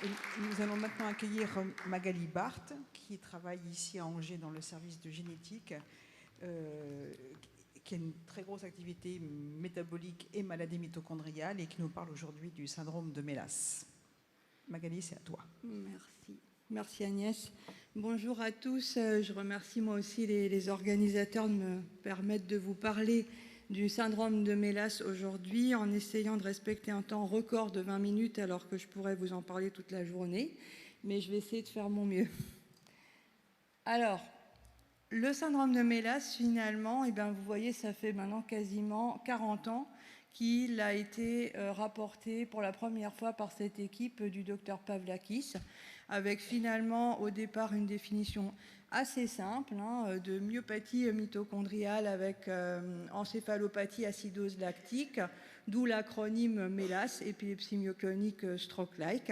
Et nous allons maintenant accueillir Magali Barthes, qui travaille ici à Angers dans le service de génétique, qui a une très grosse activité métabolique et maladie mitochondriale et qui nous parle aujourd'hui du syndrome de Mélas. Magali, c'est à toi. Merci. Merci Agnès. Bonjour à tous. Je remercie moi aussi les organisateurs de me permettre de vous parler du syndrome de Mélas aujourd'hui en essayant de respecter un temps record de 20 minutes alors que je pourrais vous en parler toute la journée. Mais je vais essayer de faire mon mieux. Alors, le syndrome de Mélas, finalement, eh bien, vous voyez, ça fait maintenant quasiment 40 ans qu'il a été rapporté pour la première fois par cette équipe du docteur Pavlakis, avec finalement au départ une définition assez simple de myopathie mitochondriale avec encéphalopathie acidose lactique, d'où l'acronyme MELAS, épilepsie myoclonique stroke-like.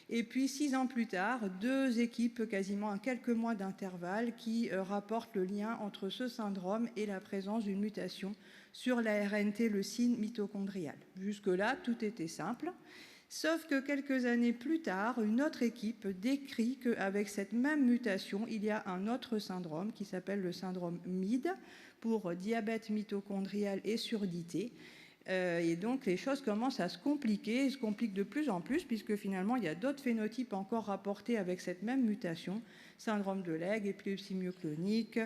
Et puis 6 ans plus tard, 2 équipes quasiment à quelques mois d'intervalle qui rapportent le lien entre ce syndrome et la présence d'une mutation sur la RNT leucine mitochondriale. Jusque-là, tout était simple. Sauf que quelques années plus tard, une autre équipe décrit qu'avec cette même mutation, il y a un autre syndrome qui s'appelle le syndrome MID pour diabète mitochondrial et surdité. Et donc les choses commencent à se compliquer, se compliquent de plus en plus, puisque finalement il y a d'autres phénotypes encore rapportés avec cette même mutation, syndrome de Legg, épilepsie myoclonique,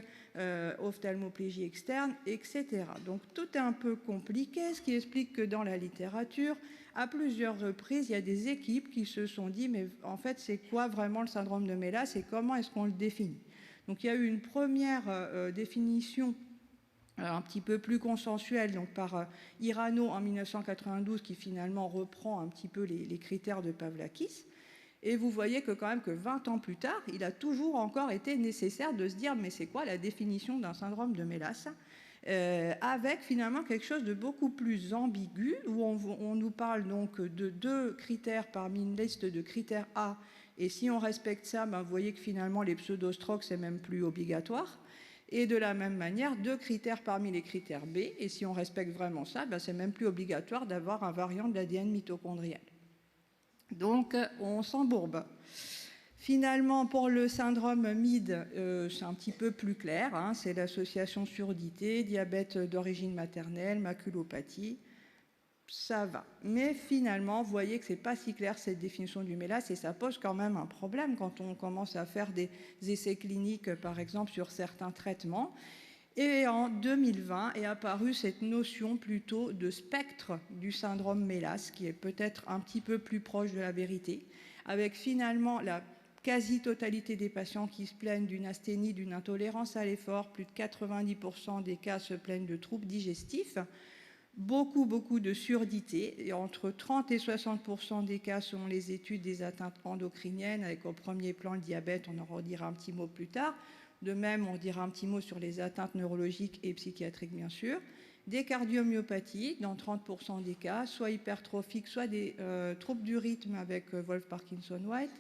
ophtalmoplégie externe, etc. Donc tout est un peu compliqué, ce qui explique que dans la littérature, à plusieurs reprises, il y a des équipes qui se sont dit, mais en fait c'est quoi vraiment le syndrome de Mélas et comment est-ce qu'on le définit? Donc il y a eu une première définition un petit peu plus consensuel, donc par Irano en 1992, qui finalement reprend un petit peu les critères de Pavlakis. Et vous voyez que quand même que 20 ans plus tard, il a toujours encore été nécessaire de se dire mais c'est quoi la définition d'un syndrome de Mélas avec finalement quelque chose de beaucoup plus ambigu, où on nous parle donc de 2 critères parmi une liste de critères A, et si on respecte ça, ben vous voyez que finalement les pseudostroques, c'est même plus obligatoire. Et de la même manière, 2 critères parmi les critères B, et si on respecte vraiment ça, ben c'est même plus obligatoire d'avoir un variant de l'ADN mitochondrial. Donc, on s'embourbe. Finalement, pour le syndrome MID, c'est un petit peu plus clair, c'est l'association surdité, diabète d'origine maternelle, maculopathie, ça va. Mais finalement, vous voyez que ce n'est pas si clair cette définition du Mélas et ça pose quand même un problème quand on commence à faire des essais cliniques, par exemple, sur certains traitements. Et en 2020 est apparue cette notion plutôt de spectre du syndrome Mélas, qui est peut-être un petit peu plus proche de la vérité, avec finalement la quasi-totalité des patients qui se plaignent d'une asthénie, d'une intolérance à l'effort, plus de 90% des cas se plaignent de troubles digestifs, beaucoup de surdité, et entre 30 et 60% des cas selon les études des atteintes endocriniennes, avec au premier plan le diabète, on en redira un petit mot plus tard. De même, on dira un petit mot sur les atteintes neurologiques et psychiatriques, bien sûr. Des cardiomyopathies, dans 30% des cas, soit hypertrophiques, soit des troubles du rythme avec Wolff-Parkinson-White.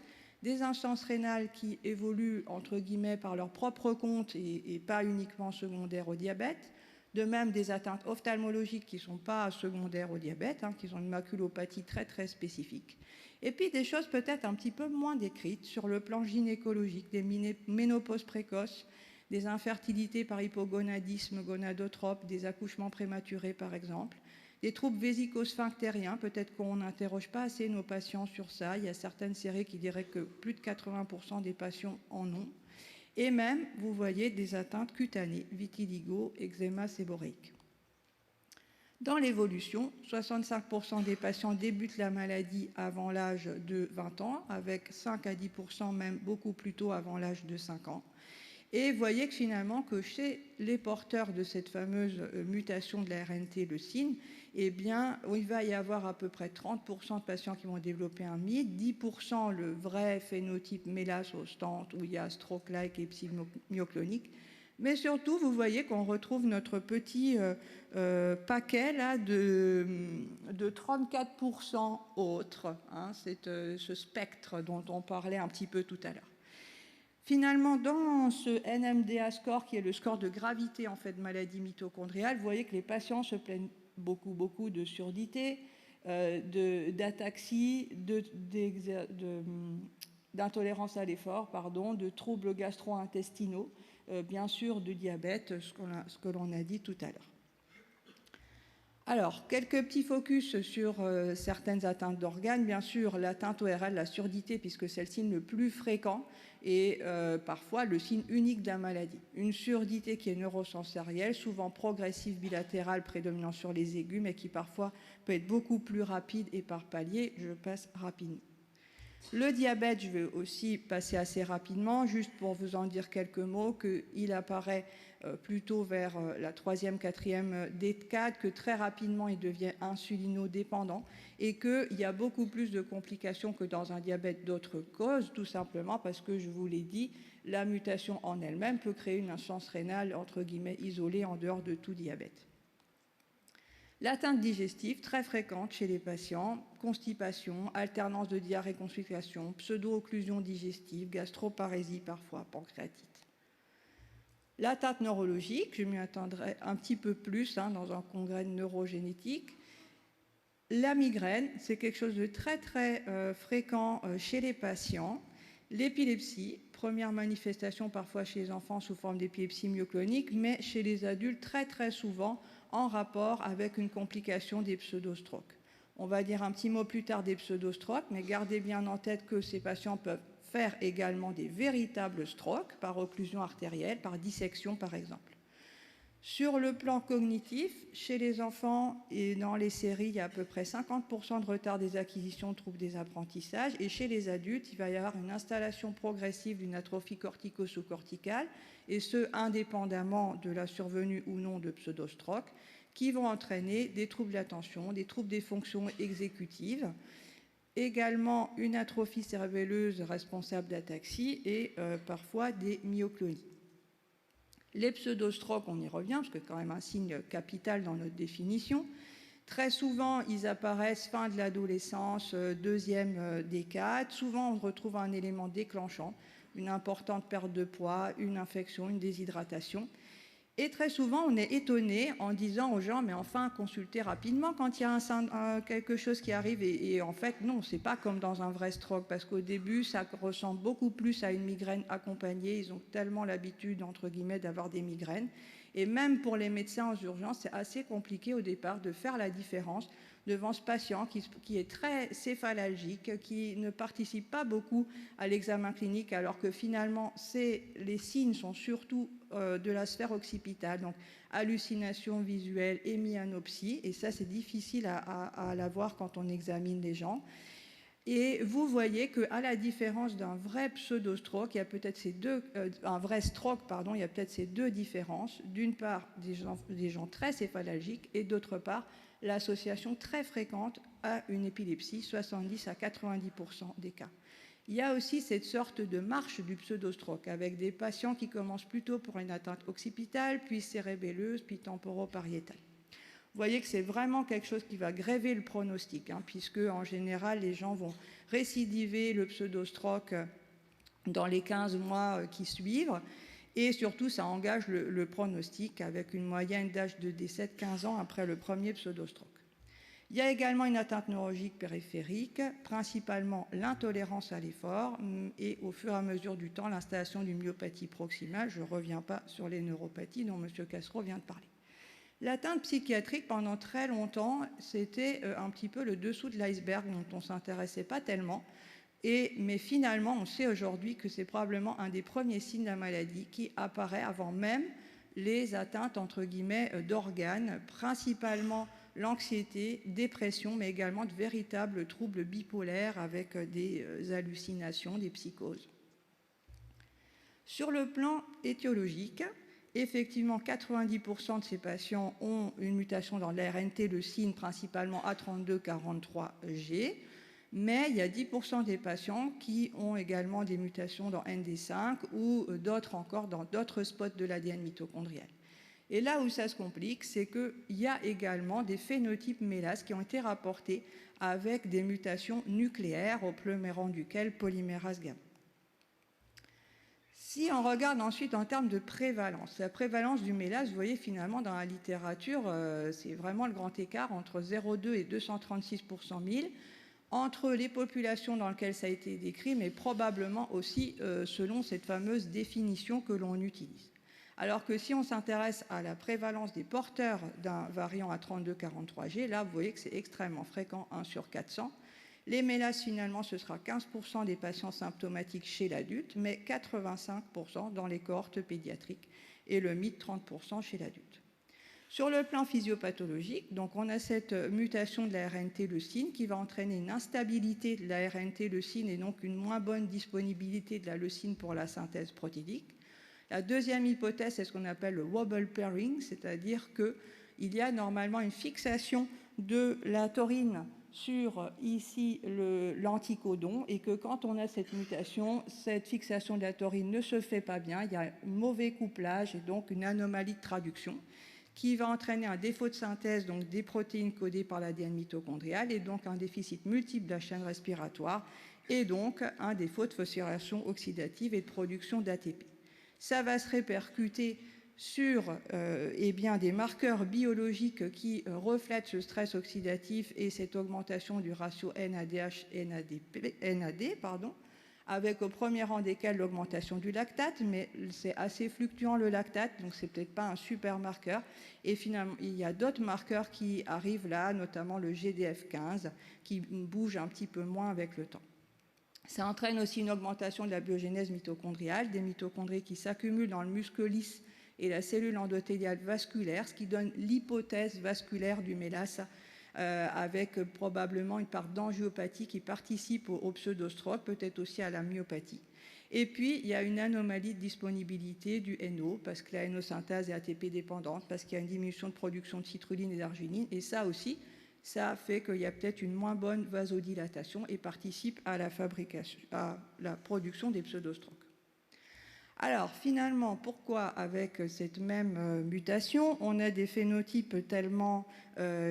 Des instances rénales qui évoluent, entre guillemets, par leur propre compte et pas uniquement secondaires au diabète. De même, des atteintes ophtalmologiques qui ne sont pas secondaires au diabète, qui ont une maculopathie très spécifique. Et puis des choses peut-être un petit peu moins décrites sur le plan gynécologique, des ménopauses précoces, des infertilités par hypogonadisme gonadotrope, des accouchements prématurés par exemple, des troubles vésico-sphinctériens, peut-être qu'on n'interroge pas assez nos patients sur ça, il y a certaines séries qui diraient que plus de 80% des patients en ont. Et même, vous voyez, des atteintes cutanées, vitiligo, eczéma séborréique. Dans l'évolution, 65% des patients débutent la maladie avant l'âge de 20 ans, avec 5 à 10% même beaucoup plus tôt avant l'âge de 5 ans. Et vous voyez que finalement, que chez les porteurs de cette fameuse mutation de la RNT leucine, eh bien, il va y avoir à peu près 30% de patients qui vont développer un MID, 10% le vrai phénotype Mélas ostente, où il y a stroke-like et myoclonique. Mais surtout, vous voyez qu'on retrouve notre petit paquet là, de 34% autres, c'est ce spectre dont on parlait un petit peu tout à l'heure. Finalement, dans ce NMDA score, qui est le score de gravité en fait, de maladie mitochondriale, vous voyez que les patients se plaignent beaucoup de surdité, d'ataxie, d'intolérance à l'effort, de troubles gastro-intestinaux, bien sûr de diabète, ce que l'on a dit tout à l'heure. Alors, quelques petits focus sur certaines atteintes d'organes. Bien sûr, l'atteinte ORL, la surdité, puisque c'est le signe le plus fréquent et parfois le signe unique de la maladie. Une surdité qui est neurosensorielle, souvent progressive, bilatérale, prédominant sur les aigus, mais qui parfois peut être beaucoup plus rapide et par palier. Je passe rapidement. Le diabète, je vais aussi passer assez rapidement, juste pour vous en dire quelques mots, qu'il apparaît plutôt vers la 3e, 4e décade, que très rapidement il devient insulinodépendant et qu'il y a beaucoup plus de complications que dans un diabète d'autres causes, tout simplement parce que, je vous l'ai dit, la mutation en elle-même peut créer une insuffisance rénale, entre guillemets, isolée en dehors de tout diabète. L'atteinte digestive, très fréquente chez les patients, constipation, alternance de diarrhée-constipation, pseudo-occlusion digestive, gastroparésie parfois, pancréatite. L'atteinte neurologique, je m'y attendrai un petit peu plus dans un congrès de neurogénétique. La migraine, c'est quelque chose de très très fréquent chez les patients. L'épilepsie, première manifestation parfois chez les enfants sous forme d'épilepsie myoclonique, mais chez les adultes très très souvent en rapport avec une complication des pseudostroques. On va dire un petit mot plus tard des pseudostroques, mais gardez bien en tête que ces patients peuvent faire également des véritables strokes par occlusion artérielle, par dissection par exemple. Sur le plan cognitif, chez les enfants et dans les séries, il y a à peu près 50% de retard des acquisitions de troubles des apprentissages, et chez les adultes, il va y avoir une installation progressive d'une atrophie cortico-sous-corticale, et ce, indépendamment de la survenue ou non de pseudostroques, qui vont entraîner des troubles d'attention, des troubles des fonctions exécutives, également une atrophie cérébelleuse responsable d'ataxie et parfois des myoclonies. Les pseudostroques, on y revient, parce que c'est quand même un signe capital dans notre définition. Très souvent, ils apparaissent fin de l'adolescence, deuxième décade. Souvent, on retrouve un élément déclenchant, une importante perte de poids, une infection, une déshydratation. Et très souvent, on est étonné en disant aux gens, mais enfin, consultez rapidement quand il y a quelque chose qui arrive. Et en fait, non, c'est pas comme dans un vrai stroke, parce qu'au début, ça ressemble beaucoup plus à une migraine accompagnée. Ils ont tellement l'habitude, entre guillemets, d'avoir des migraines. Et même pour les médecins aux urgences, c'est assez compliqué au départ de faire la différence devant ce patient qui est très céphalalgique, qui ne participe pas beaucoup à l'examen clinique, alors que finalement, les signes sont surtout de la sphère occipitale, donc hallucination visuelle et myanopsie, et ça c'est difficile à la voir quand on examine les gens. Et vous voyez qu'à la différence d'un vrai pseudostroke, il y a peut-être un vrai stroke, pardon, il y a peut-être ces deux différences. D'une part, des gens très céphalalgiques, et d'autre part, l'association très fréquente à une épilepsie, 70 à 90% des cas. Il y a aussi cette sorte de marche du pseudostroke, avec des patients qui commencent plutôt pour une atteinte occipitale, puis cérébelleuse, puis temporopariétale. Vous voyez que c'est vraiment quelque chose qui va gréver le pronostic, puisque en général, les gens vont récidiver le pseudostroke dans les 15 mois qui suivent, et surtout, ça engage le pronostic avec une moyenne d'âge de décès de 15 ans après le premier pseudostroke. Il y a également une atteinte neurologique périphérique, principalement l'intolérance à l'effort et au fur et à mesure du temps, l'installation d'une myopathie proximale. Je ne reviens pas sur les neuropathies dont M. Castro vient de parler. L'atteinte psychiatrique, pendant très longtemps, c'était un petit peu le dessous de l'iceberg dont on ne s'intéressait pas tellement. Mais finalement, on sait aujourd'hui que c'est probablement un des premiers signes de la maladie qui apparaît avant même les atteintes, entre guillemets, d'organes, principalement l'anxiété, dépression, mais également de véritables troubles bipolaires avec des hallucinations, des psychoses. Sur le plan étiologique, effectivement, 90% de ces patients ont une mutation dans l'ARNT, le signe principalement A32-43G, mais il y a 10% des patients qui ont également des mutations dans ND5 ou d'autres encore dans d'autres spots de l'ADN mitochondrial. Et là où ça se complique, c'est qu'il y a également des phénotypes mélases qui ont été rapportés avec des mutations nucléaires, au premier rang duquel polymérase gamma. Si on regarde ensuite en termes de prévalence, la prévalence du mélas, vous voyez finalement dans la littérature, c'est vraiment le grand écart entre 0,2 et 236 pour 100 000, entre les populations dans lesquelles ça a été décrit, mais probablement aussi selon cette fameuse définition que l'on utilise. Alors que si on s'intéresse à la prévalence des porteurs d'un variant A3243G, là vous voyez que c'est extrêmement fréquent, 1 sur 400. Les mélasses, finalement, ce sera 15% des patients symptomatiques chez l'adulte, mais 85% dans les cohortes pédiatriques, et le MID 30% chez l'adulte. Sur le plan physiopathologique, donc on a cette mutation de la RNT-leucine qui va entraîner une instabilité de la RNT-leucine et donc une moins bonne disponibilité de la leucine pour la synthèse protéique. La deuxième hypothèse, c'est ce qu'on appelle le wobble pairing, c'est-à-dire qu'il y a normalement une fixation de la taurine sur ici l'anticodon et que quand on a cette mutation, cette fixation de la taurine ne se fait pas bien, il y a un mauvais couplage et donc une anomalie de traduction qui va entraîner un défaut de synthèse donc des protéines codées par l'ADN mitochondrial et donc un déficit multiple de la chaîne respiratoire et donc un défaut de phosphorylation oxydative et de production d'ATP. Ça va se répercuter sur des marqueurs biologiques qui reflètent ce stress oxydatif et cette augmentation du ratio NAD, avec au premier rang desquels l'augmentation du lactate, mais c'est assez fluctuant le lactate, donc c'est peut-être pas un super marqueur. Et finalement, il y a d'autres marqueurs qui arrivent là, notamment le GDF15, qui bouge un petit peu moins avec le temps. Ça entraîne aussi une augmentation de la biogénèse mitochondriale, des mitochondries qui s'accumulent dans le muscle lisse et la cellule endothéliale vasculaire, ce qui donne l'hypothèse vasculaire du mélas, avec probablement une part d'angiopathie qui participe au pseudostroke, peut-être aussi à la myopathie. Et puis, il y a une anomalie de disponibilité du NO, parce que la NO-synthase est ATP dépendante, parce qu'il y a une diminution de production de citrulline et d'arginine, et ça aussi, ça fait qu'il y a peut-être une moins bonne vasodilatation et participe à la production des pseudostrokes. Alors finalement, pourquoi avec cette même mutation, on a des phénotypes tellement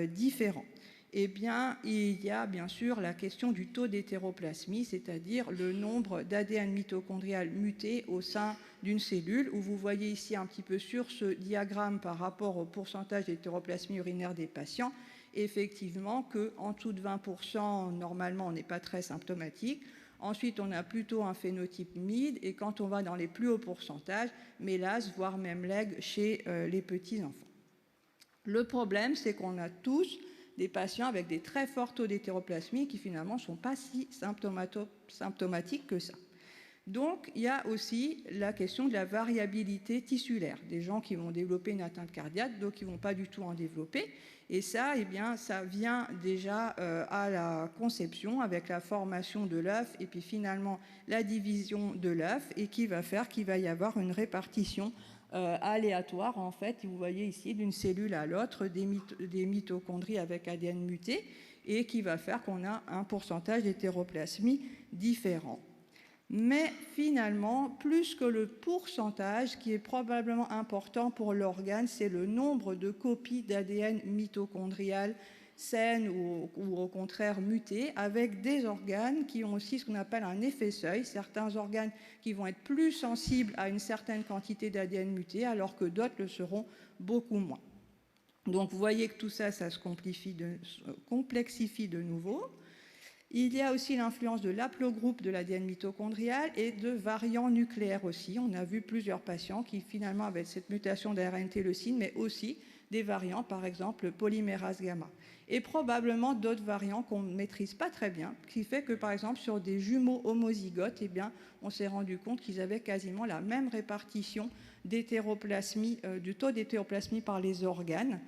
différents? Eh bien, il y a bien sûr la question du taux d'hétéroplasmie, c'est-à-dire le nombre d'ADN mitochondrial muté au sein d'une cellule, où vous voyez ici un petit peu sur ce diagramme par rapport au pourcentage d'hétéroplasmie urinaire des patients, effectivement qu'en dessous de 20%, normalement, on n'est pas très symptomatique. Ensuite, on a plutôt un phénotype MID, et quand on va dans les plus hauts pourcentages, mélas, voire même LEG chez les petits-enfants. Le problème, c'est qu'on a tous des patients avec des très forts taux d'hétéroplasmie qui finalement ne sont pas si symptomatiques que ça. Donc, il y a aussi la question de la variabilité tissulaire. Des gens qui vont développer une atteinte cardiaque, d'autres qui ne vont pas du tout en développer. Et ça, eh bien, ça vient déjà à la conception avec la formation de l'œuf et puis finalement la division de l'œuf et qui va faire qu'il va y avoir une répartition aléatoire, en fait, vous voyez ici, d'une cellule à l'autre, des mitochondries avec ADN muté et qui va faire qu'on a un pourcentage d'hétéroplasmie différent. Mais finalement, plus que le pourcentage, qui est probablement important pour l'organe, c'est le nombre de copies d'ADN mitochondrial saines ou au contraire mutées, avec des organes qui ont aussi ce qu'on appelle un effet seuil, certains organes qui vont être plus sensibles à une certaine quantité d'ADN muté, alors que d'autres le seront beaucoup moins. Donc vous voyez que tout ça, ça se complexifie de nouveau. Il y a aussi l'influence de l'aplogroupe de l'ADN mitochondrial et de variants nucléaires aussi. On a vu plusieurs patients qui finalement avaient cette mutation de RNT-leucine, mais aussi des variants, par exemple le polymérase gamma. Et probablement d'autres variants qu'on ne maîtrise pas très bien, qui fait que par exemple sur des jumeaux homozygotes, eh bien, on s'est rendu compte qu'ils avaient quasiment la même répartition d'hétéroplasmie, du taux d'hétéroplasmie par les organes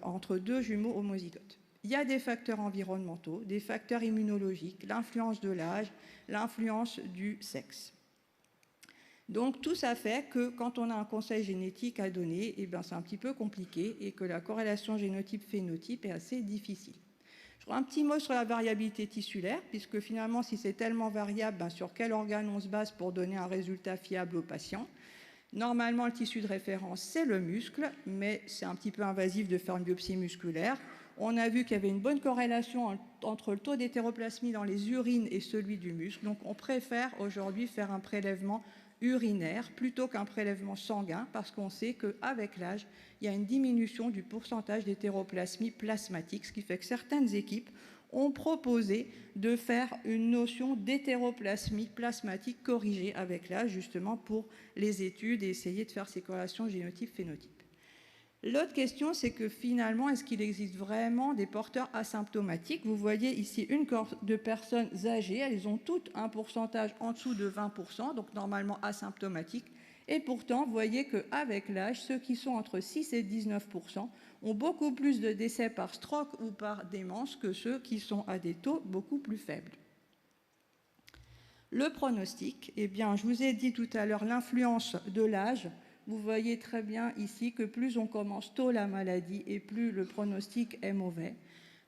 entre deux jumeaux homozygotes. Il y a des facteurs environnementaux, des facteurs immunologiques, l'influence de l'âge, l'influence du sexe. Donc tout ça fait que quand on a un conseil génétique à donner, eh bien, c'est un petit peu compliqué et que la corrélation génotype-phénotype est assez difficile. Je ferai un petit mot sur la variabilité tissulaire, puisque finalement, si c'est tellement variable, ben, sur quel organe on se base pour donner un résultat fiable au patient? Normalement, le tissu de référence, c'est le muscle, mais c'est un petit peu invasif de faire une biopsie musculaire. On a vu qu'il y avait une bonne corrélation entre le taux d'hétéroplasmie dans les urines et celui du muscle. Donc, on préfère aujourd'hui faire un prélèvement urinaire plutôt qu'un prélèvement sanguin, parce qu'on sait qu'avec l'âge, il y a une diminution du pourcentage d'hétéroplasmie plasmatique, ce qui fait que certaines équipes ont proposé de faire une notion d'hétéroplasmie plasmatique corrigée avec l'âge, justement pour les études et essayer de faire ces corrélations génotype-phénotype. L'autre question, c'est que finalement, est-ce qu'il existe vraiment des porteurs asymptomatiques? Vous voyez ici une cohorte de personnes âgées, elles ont toutes un pourcentage en dessous de 20%, donc normalement asymptomatiques. Et pourtant, vous voyez qu'avec l'âge, ceux qui sont entre 6 et 19% ont beaucoup plus de décès par stroke ou par démence que ceux qui sont à des taux beaucoup plus faibles. Le pronostic, eh bien, je vous ai dit tout à l'heure l'influence de l'âge. Vous voyez très bien ici que plus on commence tôt la maladie et plus le pronostic est mauvais.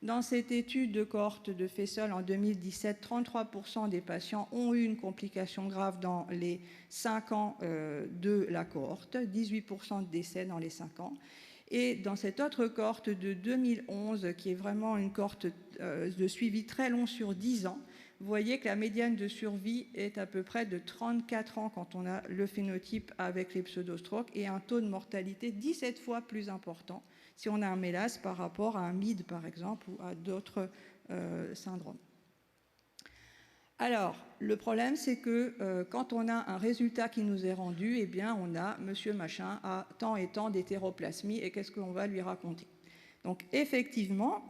Dans cette étude de cohorte de Fessel en 2017, 33% des patients ont eu une complication grave dans les 5 ans de la cohorte, 18% de décès dans les 5 ans. Et dans cette autre cohorte de 2011, qui est vraiment une cohorte de suivi très long sur 10 ans, vous voyez que la médiane de survie est à peu près de 34 ans quand on a le phénotype avec les pseudostroques et un taux de mortalité 17 fois plus important si on a un mélas par rapport à un MID par exemple ou à d'autres syndromes. Alors, le problème, c'est que quand on a un résultat qui nous est rendu, eh bien, on a monsieur machin a tant et tant d'hétéroplasmie et qu'est-ce qu'on va lui raconter? Donc, effectivement,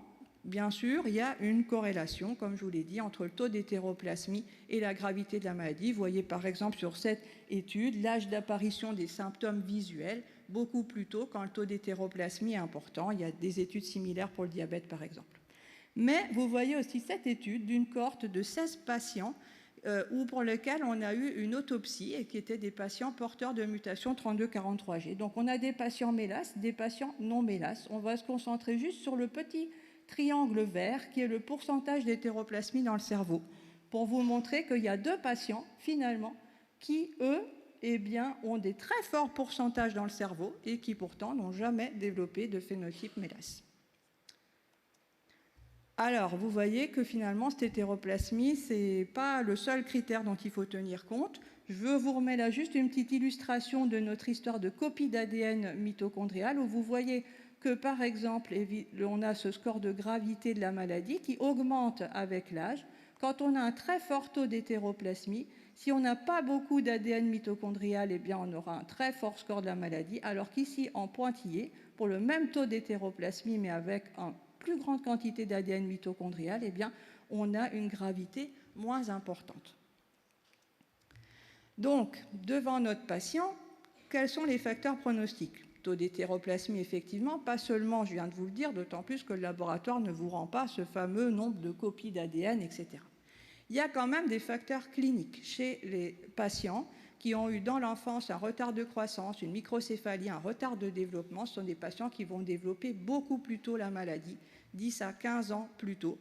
bien sûr, il y a une corrélation, comme je vous l'ai dit, entre le taux d'hétéroplasmie et la gravité de la maladie. Vous voyez par exemple sur cette étude l'âge d'apparition des symptômes visuels beaucoup plus tôt quand le taux d'hétéroplasmie est important. Il y a des études similaires pour le diabète par exemple. Mais vous voyez aussi cette étude d'une cohorte de 16 patients pour lesquels on a eu une autopsie et qui étaient des patients porteurs de mutation 3243G. Donc on a des patients mélas, des patients non mélas. On va se concentrer juste sur le petit triangle vert qui est le pourcentage d'hétéroplasmie dans le cerveau pour vous montrer qu'il y a 2 patients finalement qui, eux, eh bien, ont des très forts pourcentages dans le cerveau et qui pourtant n'ont jamais développé de phénotype mélas. Alors, vous voyez que finalement, cette hétéroplasmie, ce n'est pas le seul critère dont il faut tenir compte. Je vous remets là juste une petite illustration de notre histoire de copie d'ADN mitochondrial où vous voyez que, par exemple, on a ce score de gravité de la maladie qui augmente avec l'âge. Quand on a un très fort taux d'hétéroplasmie, si on n'a pas beaucoup d'ADN mitochondrial, eh bien, on aura un très fort score de la maladie, alors qu'ici, en pointillé, pour le même taux d'hétéroplasmie, mais avec un plus grande quantité d'ADN mitochondrial, eh bien, on a une gravité moins importante. Donc, devant notre patient, quels sont les facteurs pronostiques? Taux d'hétéroplasmie, effectivement, pas seulement, je viens de vous le dire, d'autant plus que le laboratoire ne vous rend pas ce fameux nombre de copies d'ADN, etc. Il y a quand même des facteurs cliniques chez les patients qui ont eu dans l'enfance un retard de croissance, une microcéphalie, un retard de développement. Ce sont des patients qui vont développer beaucoup plus tôt la maladie, 10 à 15 ans plus tôt.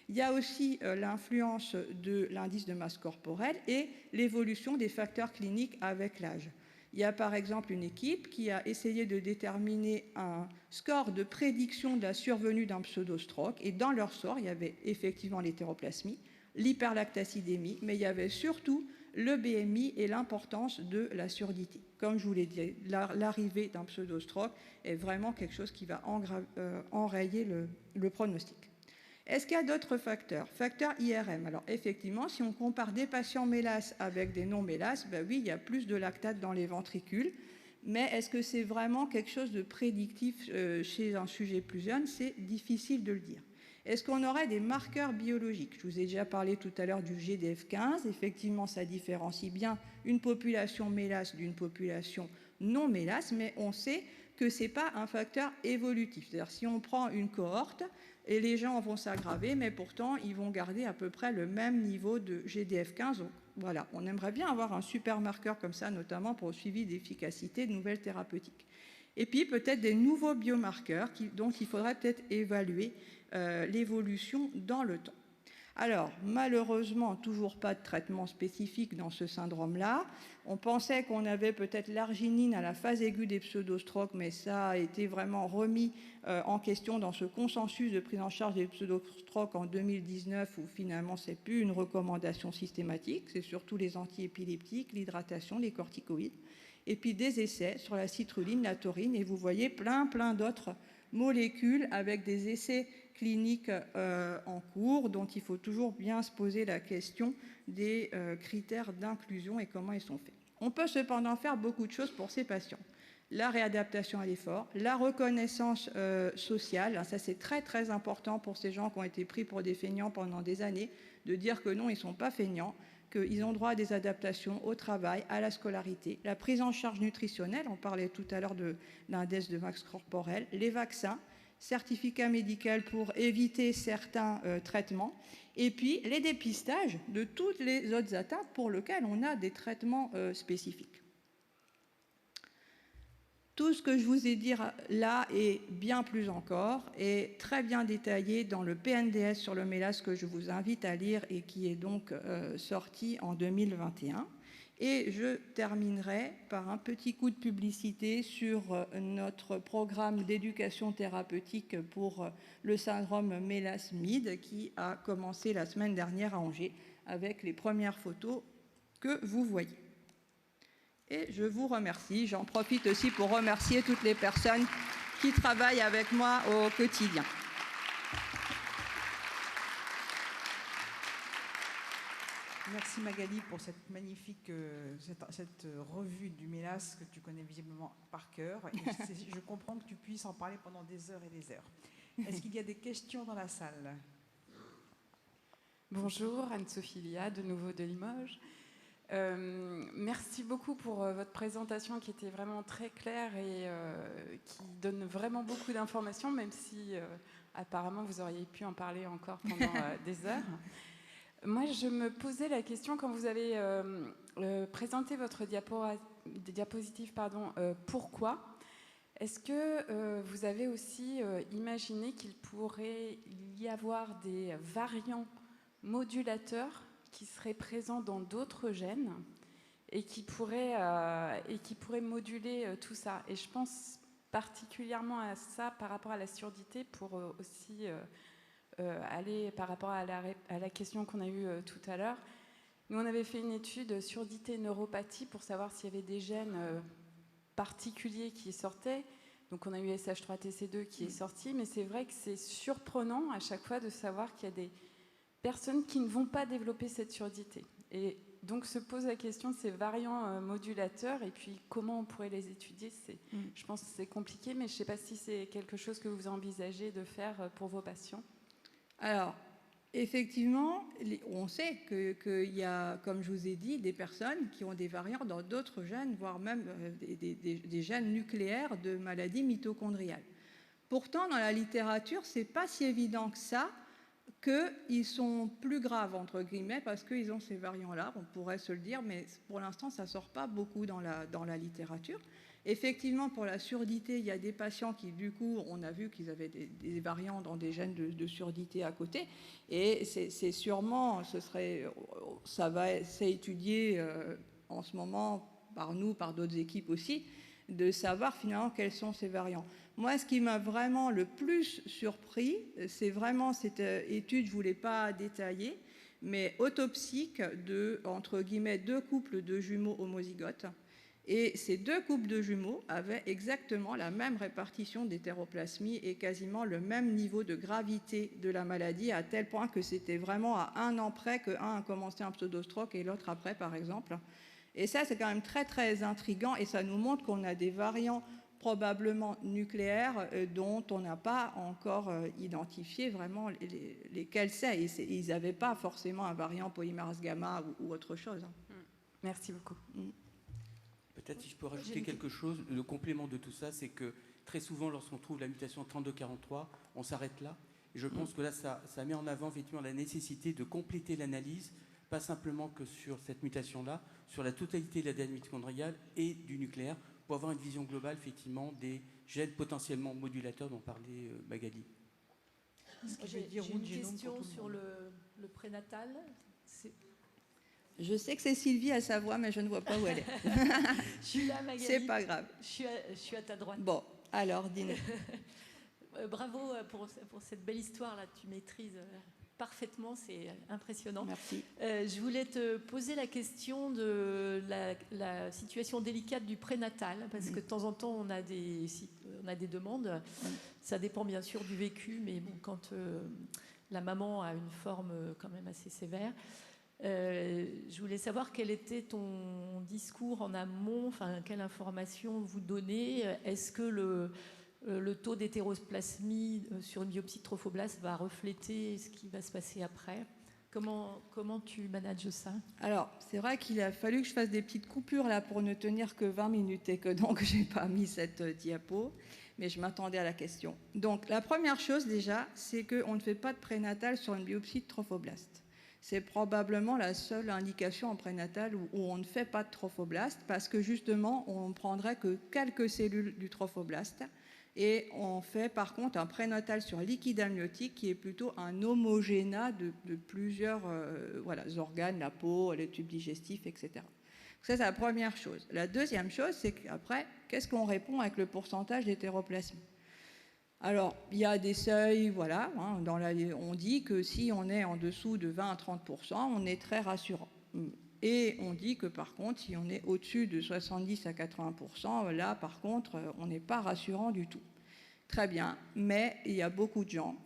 Il y a aussi l'influence de l'indice de masse corporelle et l'évolution des facteurs cliniques avec l'âge. Il y a par exemple une équipe qui a essayé de déterminer un score de prédiction de la survenue d'un pseudostroke et dans leur score, il y avait effectivement l'hétéroplasmie, l'hyperlactacidémie, mais il y avait surtout le BMI et l'importance de la surdité. Comme je vous l'ai dit, l'arrivée d'un pseudostroke est vraiment quelque chose qui va enrayer le pronostic. Est-ce qu'il y a d'autres facteurs? Facteur IRM. Alors effectivement, si on compare des patients mélas avec des non-mélas, ben oui, il y a plus de lactate dans les ventricules, mais est-ce que c'est vraiment quelque chose de prédictif chez un sujet plus jeune? C'est difficile de le dire. Est-ce qu'on aurait des marqueurs biologiques? Je vous ai déjà parlé tout à l'heure du GDF15. Effectivement, ça différencie bien une population mélasse d'une population non mélasse, mais on sait que ce n'est pas un facteur évolutif. C'est-à-dire si on prend une cohorte, et les gens vont s'aggraver, mais pourtant, ils vont garder à peu près le même niveau de GDF15. Donc, voilà, on aimerait bien avoir un super marqueur comme ça, notamment pour le suivi d'efficacité de nouvelles thérapeutiques. Et puis, peut-être des nouveaux biomarqueurs dont il faudrait peut-être évaluer l'évolution dans le temps. Alors, malheureusement, toujours pas de traitement spécifique dans ce syndrome-là. On pensait qu'on avait peut-être l'arginine à la phase aiguë des pseudostroques, mais ça a été vraiment remis en question dans ce consensus de prise en charge des pseudostroques en 2019, où finalement, c'est plus une recommandation systématique, c'est surtout les antiépileptiques, l'hydratation, les corticoïdes, et puis des essais sur la citrulline, la taurine, et vous voyez plein d'autres molécules avec des essais cliniques en cours, dont il faut toujours bien se poser la question des critères d'inclusion et comment ils sont faits. On peut cependant faire beaucoup de choses pour ces patients. La réadaptation à l'effort, la reconnaissance sociale, ça c'est très important pour ces gens qui ont été pris pour des feignants pendant des années, de dire que non, ils ne sont pas feignants, qu'ils ont droit à des adaptations au travail, à la scolarité, la prise en charge nutritionnelle, on parlait tout à l'heure de l'index de masse corporelle, les vaccins, certificat médical pour éviter certains traitements, et puis les dépistages de toutes les autres atteintes pour lesquelles on a des traitements spécifiques. Tout ce que je vous ai dit là et bien plus encore est très bien détaillé dans le PNDS sur le mélas que je vous invite à lire et qui est donc sorti en 2021. Et je terminerai par un petit coup de publicité sur notre programme d'éducation thérapeutique pour le syndrome mélas-MID qui a commencé la semaine dernière à Angers avec les premières photos que vous voyez. Et je vous remercie. J'en profite aussi pour remercier toutes les personnes qui travaillent avec moi au quotidien. Merci Magali pour cette magnifique cette revue du mélas que tu connais visiblement par cœur. Et je comprends que tu puisses en parler pendant des heures et des heures. Est-ce qu'il y a des questions dans la salle? Bonjour, Anne-Sophie Lia, de nouveau de Limoges. Merci beaucoup pour votre présentation qui était vraiment très claire et qui donne vraiment beaucoup d'informations, même si apparemment vous auriez pu en parler encore pendant des heures. Moi, je me posais la question quand vous avez présenté votre diapositive, pourquoi? Est-ce que vous avez aussi imaginé qu'il pourrait y avoir des variants modulateurs qui seraient présents dans d'autres gènes et qui pourraient moduler tout ça? Et je pense particulièrement à ça par rapport à la surdité pour aussi aller par rapport à la question qu'on a eue tout à l'heure. Nous, on avait fait une étude surdité neuropathie pour savoir s'il y avait des gènes particuliers qui sortaient. Donc on a eu SH3TC2 qui est sorti, mais c'est vrai que c'est surprenant à chaque fois de savoir qu'il y a des personnes qui ne vont pas développer cette surdité. Et donc se pose la question de ces variants modulateurs et puis comment on pourrait les étudier. Je pense que c'est compliqué, mais je ne sais pas si c'est quelque chose que vous envisagez de faire pour vos patients. Alors, effectivement, on sait qu'il y a, comme je vous ai dit, des personnes qui ont des variants dans d'autres gènes, voire même des gènes nucléaires de maladies mitochondriales. Pourtant, dans la littérature, ce n'est pas si évident que ça, qu'ils sont plus graves, entre guillemets, parce qu'ils ont ces variants-là, on pourrait se le dire, mais pour l'instant, ça ne sort pas beaucoup dans la littérature. Effectivement, pour la surdité, il y a des patients qui, du coup, on a vu qu'ils avaient des variants dans des gènes de surdité à côté, et c'est sûrement, c'est étudié en ce moment par nous, par d'autres équipes aussi, de savoir finalement quels sont ces variants. Moi, ce qui m'a vraiment le plus surpris, c'est vraiment cette étude, je ne voulais pas détailler, mais autopsique entre guillemets, 2 couples de jumeaux homozygotes. Et ces 2 couples de jumeaux avaient exactement la même répartition d'hétéroplasmies et quasiment le même niveau de gravité de la maladie, à tel point que c'était vraiment à 1 an près qu'un a commencé un pseudostroke et l'autre après, par exemple. Et ça, c'est quand même très intriguant et ça nous montre qu'on a des variants probablement nucléaires dont on n'a pas encore identifié vraiment lesquels c'est. Et ils n'avaient pas forcément un variant polymérase gamma ou autre chose. Merci beaucoup. Peut-être si je peux rajouter quelque chose, le complément de tout ça, c'est que très souvent, lorsqu'on trouve la mutation 3243, on s'arrête là. Et je pense que là, ça met en avant effectivement la nécessité de compléter l'analyse, pas simplement que sur cette mutation-là, sur la totalité de l'ADN mitochondrial et du nucléaire, pour avoir une vision globale, effectivement, des gènes potentiellement modulateurs dont parlait Magali. Ce qui veut J'ai dire roue une de génome pour question tout le sur monde. le prénatal. Je sais que c'est Sylvie à sa voix, mais je ne vois pas où elle est. Je suis là, Magali. C'est pas grave. Je suis à ta droite. Bon, alors, dis-nous. Bravo pour cette belle histoire là. Tu maîtrises parfaitement, c'est impressionnant. Merci. Je voulais te poser la question de la situation délicate du prénatal, parce que de temps en temps on a des demandes. Ça dépend bien sûr du vécu, mais bon, quand la maman a une forme quand même assez sévère. Je voulais savoir quel était ton discours en amont, enfin quelle information vous donnez. Est-ce que le taux d'hétéroplasmie sur une biopsie de trophoblast va refléter ce qui va se passer après? Comment tu manages ça? Alors, c'est vrai qu'il a fallu que je fasse des petites coupures là pour ne tenir que 20 minutes et que donc j'ai pas mis cette diapo, mais je m'attendais à la question. Donc, la première chose déjà, c'est qu'on ne fait pas de prénatal sur une biopsie de trophoblast. C'est probablement la seule indication en prénatal où on ne fait pas de trophoblast parce que justement, on ne prendrait que quelques cellules du trophoblast et on fait par contre un prénatal sur liquide amniotique qui est plutôt un homogénat de plusieurs organes, la peau, les tubes digestifs, etc. Ça, c'est la première chose. La deuxième chose, c'est qu'après, qu'est-ce qu'on répond avec le pourcentage d'hétéroplasmie? Alors, il y a des seuils, voilà, hein, on dit que si on est en dessous de 20 à 30%, on est très rassurant. Et on dit que par contre, si on est au-dessus de 70 à 80%, là, par contre, on n'est pas rassurant du tout. Très bien, mais il y a beaucoup de gens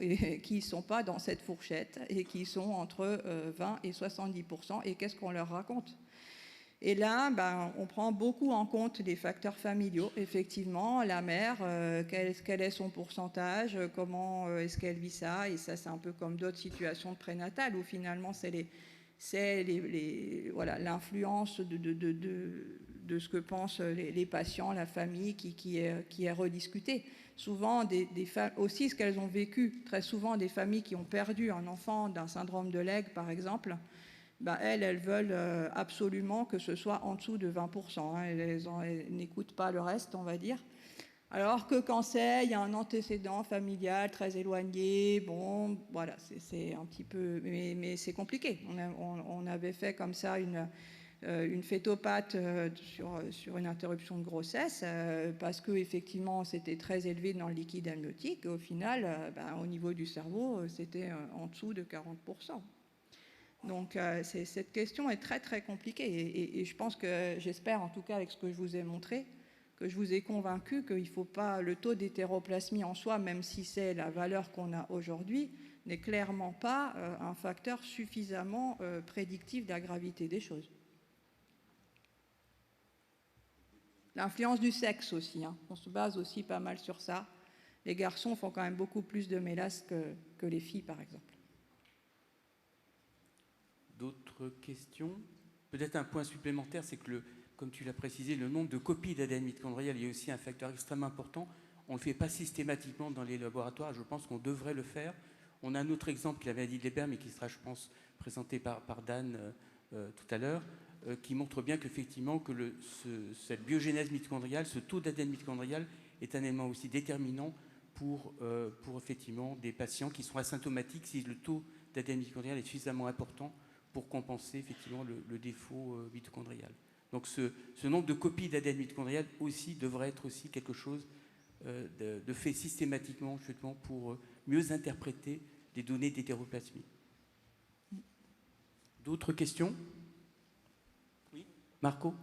qui ne sont pas dans cette fourchette et qui sont entre 20 et 70%. Et qu'est-ce qu'on leur raconte ? Et là, on prend beaucoup en compte les facteurs familiaux. Effectivement, la mère, quel est son pourcentage, comment est-ce qu'elle vit ça? Et ça, c'est un peu comme d'autres situations de prénatal où finalement, c'est l'influence de ce que pensent les patients, la famille qui est rediscutée. Souvent, aussi ce qu'elles ont vécu, très souvent des familles qui ont perdu un enfant d'un syndrome de Legg, par exemple, elles veulent absolument que ce soit en dessous de 20%. Hein. Elles n'écoutent pas le reste, on va dire. Alors que quand il y a un antécédent familial très éloigné, bon, voilà, c'est un petit peu... Mais c'est compliqué. On avait fait comme ça une fétopathe sur une interruption de grossesse parce qu'effectivement, c'était très élevé dans le liquide amniotique. Et au final, au niveau du cerveau, c'était en dessous de 40%. Donc, cette question est très, très compliquée. Et je pense que, j'espère en tout cas avec ce que je vous ai montré, que je vous ai convaincu qu'il ne faut pas, le taux d'hétéroplasmie en soi, même si c'est la valeur qu'on a aujourd'hui, n'est clairement pas un facteur suffisamment prédictif de la gravité des choses. L'influence du sexe aussi, hein. On se base aussi pas mal sur ça. Les garçons font quand même beaucoup plus de mélasse que les filles, par exemple. D'autres questions? Peut-être un point supplémentaire, c'est que, comme tu l'as précisé, le nombre de copies d'ADN mitochondrial est aussi un facteur extrêmement important. On ne le fait pas systématiquement dans les laboratoires. Je pense qu'on devrait le faire. On a un autre exemple qui avait dit Leber, mais qui sera, je pense, présenté par Dan tout à l'heure, qui montre bien qu'effectivement, cette biogénèse mitochondriale, ce taux d'ADN mitochondrial est un élément aussi déterminant pour effectivement des patients qui sont asymptomatiques si le taux d'ADN mitochondrial est suffisamment important pour compenser effectivement le défaut mitochondrial. Donc ce nombre de copies d'ADN mitochondrial aussi devrait être aussi quelque chose de fait systématiquement justement pour mieux interpréter les données d'hétéroplasmie. D'autres questions? Oui, Marco?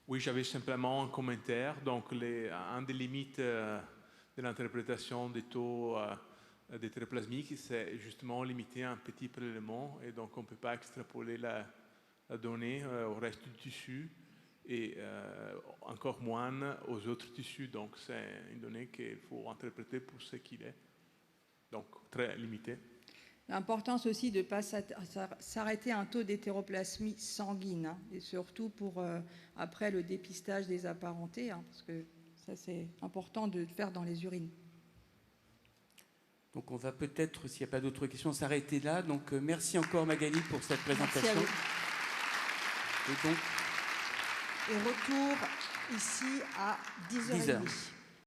Oui, j'avais simplement un commentaire. Donc, un des limites de l'interprétation des taux d'hétéroplasmique, c'est justement limiter un petit prélèvement, et donc on ne peut pas extrapoler la donnée au reste du tissu et encore moins aux autres tissus. Donc, c'est une donnée qu'il faut interpréter pour ce qu'il est. Donc, très limité. L'importance aussi de ne pas s'arrêter à un taux d'hétéroplasmie sanguine, hein, et surtout pour après le dépistage des apparentés, hein, parce que ça c'est important de le faire dans les urines. Donc on va peut-être, s'il n'y a pas d'autres questions, s'arrêter là. Donc merci encore Magali pour cette présentation. Merci à vous. Et donc, Et retour ici à 10h30.